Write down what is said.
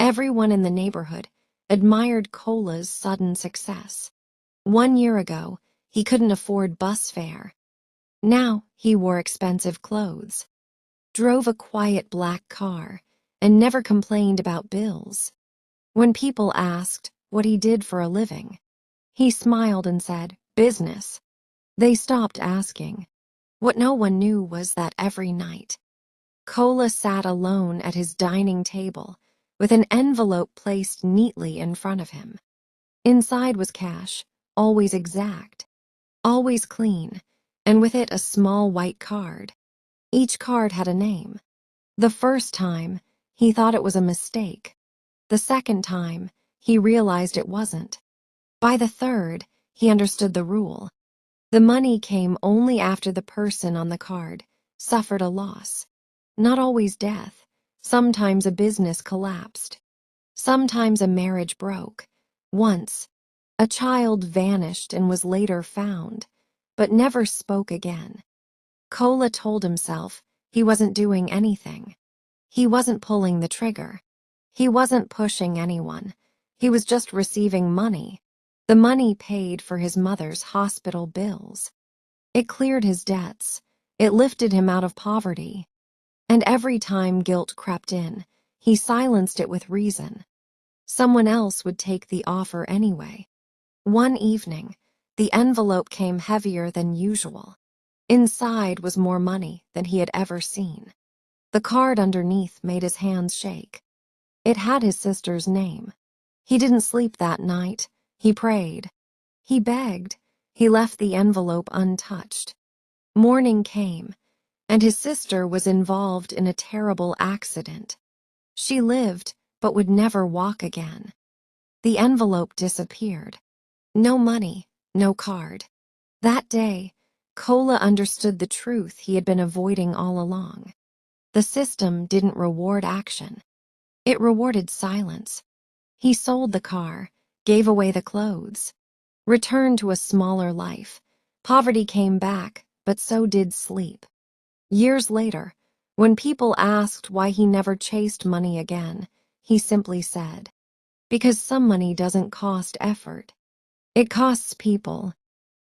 Everyone in the neighborhood admired Cola's sudden success. 1 year ago, he couldn't afford bus fare. Now he wore expensive clothes, drove a quiet black car, and never complained about bills. When people asked what he did for a living, he smiled and said, "Business." They stopped asking. What no one knew was that every night, Cola sat alone at his dining table with an envelope placed neatly in front of him. Inside was cash, always exact, always clean, and with it a small white card. Each card had a name. The first time, he thought it was a mistake. The second time, he realized it wasn't. By the third, he understood the rule. The money came only after the person on the card suffered a loss. Not always death. Sometimes a business collapsed. Sometimes a marriage broke. Once, a child vanished and was later found, but never spoke again. Cola told himself he wasn't doing anything. He wasn't pulling the trigger. He wasn't pushing anyone. He was just receiving money. The money paid for his mother's hospital bills. It cleared his debts. It lifted him out of poverty. And every time guilt crept in, he silenced it with reason. Someone else would take the offer anyway. One evening, the envelope came heavier than usual. Inside was more money than he had ever seen. The card underneath made his hands shake. It had his sister's name. He didn't sleep that night. He prayed. He begged. He left the envelope untouched. Morning came, and his sister was involved in a terrible accident. She lived, but would never walk again. The envelope disappeared. No money, no card. That day, Cola understood the truth he had been avoiding all along. The system didn't reward action. It rewarded silence. He sold the car, gave away the clothes, returned to a smaller life. Poverty came back, but so did sleep. Years later, when people asked why he never chased money again, he simply said, "Because some money doesn't cost effort. It costs people,